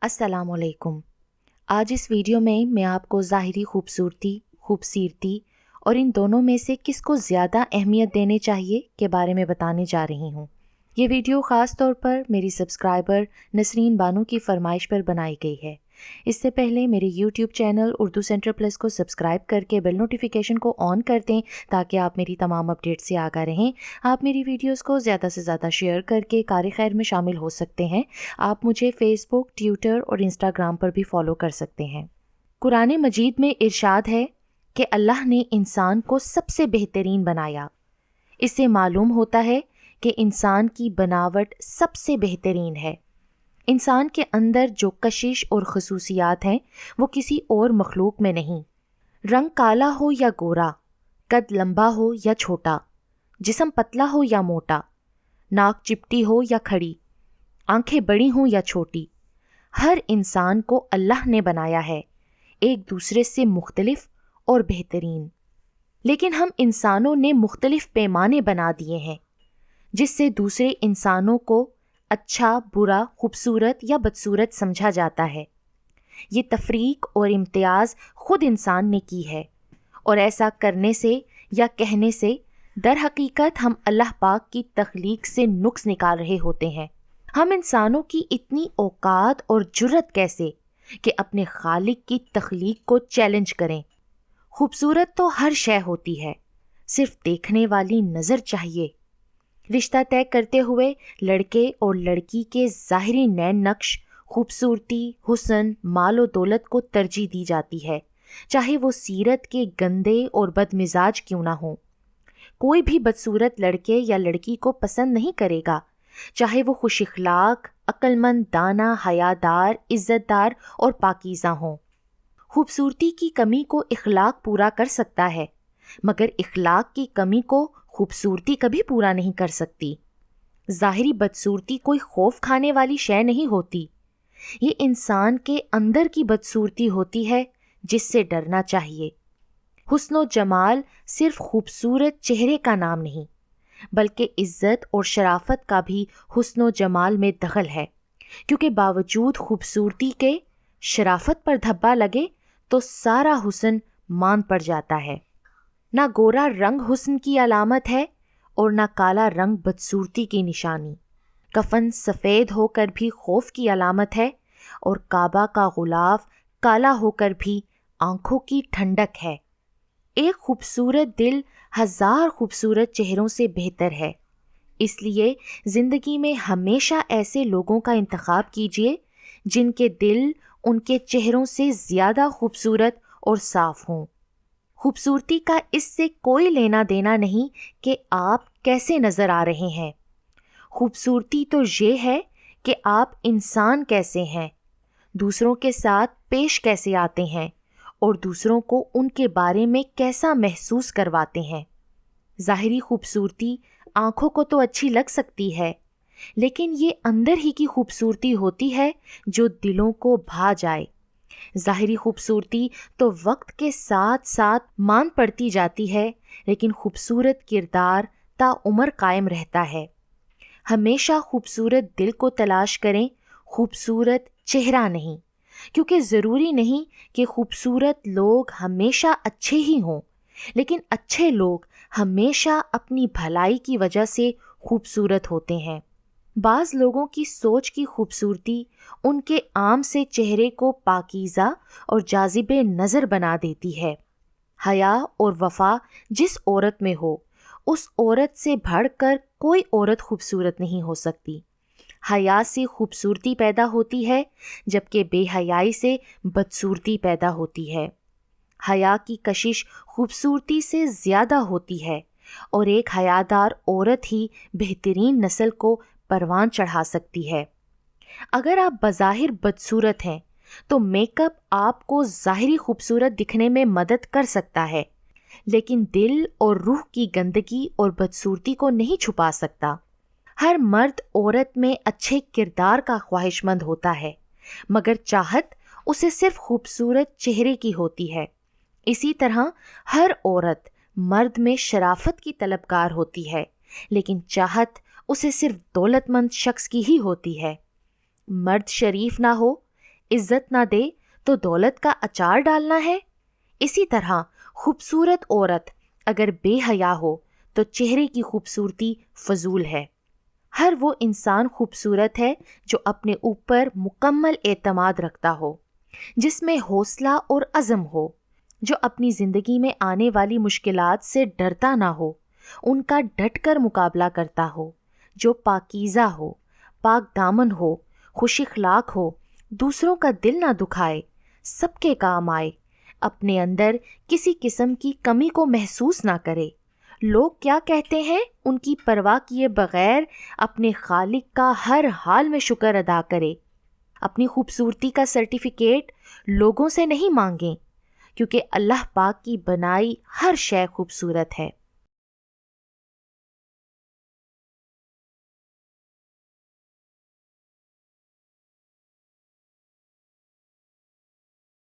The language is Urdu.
السلام علیکم۔ آج اس ویڈیو میں آپ کو ظاہری خوبصورتی، خوبصیرتی اور ان دونوں میں سے کس کو زیادہ اہمیت دینے چاہیے کے بارے میں بتانے جا رہی ہوں۔ یہ ویڈیو خاص طور پر میری سبسکرائبر نسرین بانو کی فرمائش پر بنائی گئی ہے۔ اس سے پہلے میرے YouTube channel Urdu centre plus کو سبسکرائب کر کے بیل نوٹیفیکیشن کو آن کر دیں تاکہ آپ میری تمام اپڈیٹ سے آگاہ رہیں۔ آپ میری ویڈیوز کو زیادہ سے زیادہ شیئر کر کے کار خیر میں شامل ہو سکتے ہیں۔ آپ مجھے فیس بک، ٹویٹر اور انسٹاگرام پر بھی فالو کر سکتے ہیں۔ قرآن مجید میں ارشاد ہے کہ اللہ نے انسان کو سب سے بہترین بنایا۔ اس سے معلوم ہوتا ہے کہ انسان کی بناوٹ سب سے بہترین ہے۔ انسان کے اندر جو کشش اور خصوصیات ہیں وہ کسی اور مخلوق میں نہیں۔ رنگ کالا ہو یا گورا، قد لمبا ہو یا چھوٹا، جسم پتلا ہو یا موٹا، ناک چپٹی ہو یا کھڑی، آنکھیں بڑی ہوں یا چھوٹی، ہر انسان کو اللہ نے بنایا ہے ایک دوسرے سے مختلف اور بہترین۔ لیکن ہم انسانوں نے مختلف پیمانے بنا دیے ہیں جس سے دوسرے انسانوں کو اچھا، برا، خوبصورت یا بدصورت سمجھا جاتا ہے۔ یہ تفریق اور امتیاز خود انسان نے کی ہے، اور ایسا کرنے سے یا کہنے سے در حقیقت ہم اللہ پاک کی تخلیق سے نقص نکال رہے ہوتے ہیں۔ ہم انسانوں کی اتنی اوقات اور جرأت کیسے کہ اپنے خالق کی تخلیق کو چیلنج کریں۔ خوبصورت تو ہر شے ہوتی ہے، صرف دیکھنے والی نظر چاہیے۔ رشتہ طے کرتے ہوئے لڑکے اور لڑکی کے ظاہری نین نقش، خوبصورتی، حسن، مال و دولت کو ترجیح دی جاتی ہے، چاہے وہ سیرت کے گندے اور بد مزاج کیوں نہ ہوں۔ کوئی بھی بدصورت لڑکے یا لڑکی کو پسند نہیں کرے گا، چاہے وہ خوش اخلاق، عقل مند، دانا، حیادار، عزت دار اور پاکیزہ ہوں۔ خوبصورتی کی کمی کو اخلاق پورا کر سکتا ہے، مگر اخلاق کی کمی کو خوبصورتی کبھی پورا نہیں کر سکتی۔ ظاہری بدصورتی کوئی خوف کھانے والی شے نہیں ہوتی، یہ انسان کے اندر کی بدصورتی ہوتی ہے جس سے ڈرنا چاہیے۔ حسن و جمال صرف خوبصورت چہرے کا نام نہیں، بلکہ عزت اور شرافت کا بھی حسن و جمال میں دخل ہے، کیونکہ باوجود خوبصورتی کے شرافت پر دھبا لگے تو سارا حسن مان پڑ جاتا ہے۔ نہ گورا رنگ حسن کی علامت ہے اور نہ کالا رنگ بدصورتی کی نشانی۔ کفن سفید ہو کر بھی خوف کی علامت ہے، اور کعبہ کا غلاف کالا ہو کر بھی آنکھوں کی ٹھنڈک ہے۔ ایک خوبصورت دل ہزار خوبصورت چہروں سے بہتر ہے، اس لیے زندگی میں ہمیشہ ایسے لوگوں کا انتخاب کیجیے جن کے دل ان کے چہروں سے زیادہ خوبصورت اور صاف ہوں۔ خوبصورتی کا اس سے کوئی لینا دینا نہیں کہ آپ کیسے نظر آ رہے ہیں۔ خوبصورتی تو یہ ہے کہ آپ انسان کیسے ہیں، دوسروں کے ساتھ پیش کیسے آتے ہیں، اور دوسروں کو ان کے بارے میں کیسا محسوس کرواتے ہیں۔ ظاہری خوبصورتی آنکھوں کو تو اچھی لگ سکتی ہے، لیکن یہ اندر ہی کی خوبصورتی ہوتی ہے جو دلوں کو بھا جائے۔ ظاہری خوبصورتی تو وقت کے ساتھ ساتھ مان پڑتی جاتی ہے، لیکن خوبصورت کردار تا عمر قائم رہتا ہے۔ ہمیشہ خوبصورت دل کو تلاش کریں، خوبصورت چہرہ نہیں، کیونکہ ضروری نہیں کہ خوبصورت لوگ ہمیشہ اچھے ہی ہوں، لیکن اچھے لوگ ہمیشہ اپنی بھلائی کی وجہ سے خوبصورت ہوتے ہیں۔ بعض لوگوں کی سوچ کی خوبصورتی ان کے عام سے چہرے کو پاکیزہ اور جاذب نظر بنا دیتی ہے۔ حیا اور وفا جس عورت میں ہو، اس عورت سے بڑھ کر کوئی عورت خوبصورت نہیں ہو سکتی۔ حیا سے خوبصورتی پیدا ہوتی ہے، جبکہ بے حیائی سے بدصورتی پیدا ہوتی ہے۔ حیا کی کشش خوبصورتی سے زیادہ ہوتی ہے، اور ایک حیادار عورت ہی بہترین نسل کو پروان چڑھا سکتی ہے۔ اگر آپ بظاہر بدصورت ہیں تو میک اپ آپ کو ظاہری خوبصورت دکھنے میں مدد کر سکتا ہے، لیکن دل اور روح کی گندگی اور بدصورتی کو نہیں چھپا سکتا۔ ہر مرد عورت میں اچھے کردار کا خواہش مند ہوتا ہے، مگر چاہت اسے صرف خوبصورت چہرے کی ہوتی ہے۔ اسی طرح ہر عورت مرد میں شرافت کی طلبگار ہوتی ہے، لیکن چاہت اسے صرف دولت مند شخص کی ہی ہوتی ہے۔ مرد شریف نہ ہو، عزت نہ دے تو دولت کا اچار ڈالنا ہے؟ اسی طرح خوبصورت عورت اگر بے حیا ہو تو چہرے کی خوبصورتی فضول ہے۔ ہر وہ انسان خوبصورت ہے جو اپنے اوپر مکمل اعتماد رکھتا ہو، جس میں حوصلہ اور عزم ہو، جو اپنی زندگی میں آنے والی مشکلات سے ڈرتا نہ ہو، ان کا ڈٹ کر مقابلہ کرتا ہو، جو پاکیزہ ہو، پاک دامن ہو، خوش اخلاق ہو، دوسروں کا دل نہ دکھائے، سب کے کام آئے، اپنے اندر کسی قسم کی کمی کو محسوس نہ کرے، لوگ کیا کہتے ہیں ان کی پرواہ کیے بغیر اپنے خالق کا ہر حال میں شکر ادا کرے۔ اپنی خوبصورتی کا سرٹیفکیٹ لوگوں سے نہیں مانگیں، کیونکہ اللہ پاک کی بنائی ہر شے خوبصورت ہے۔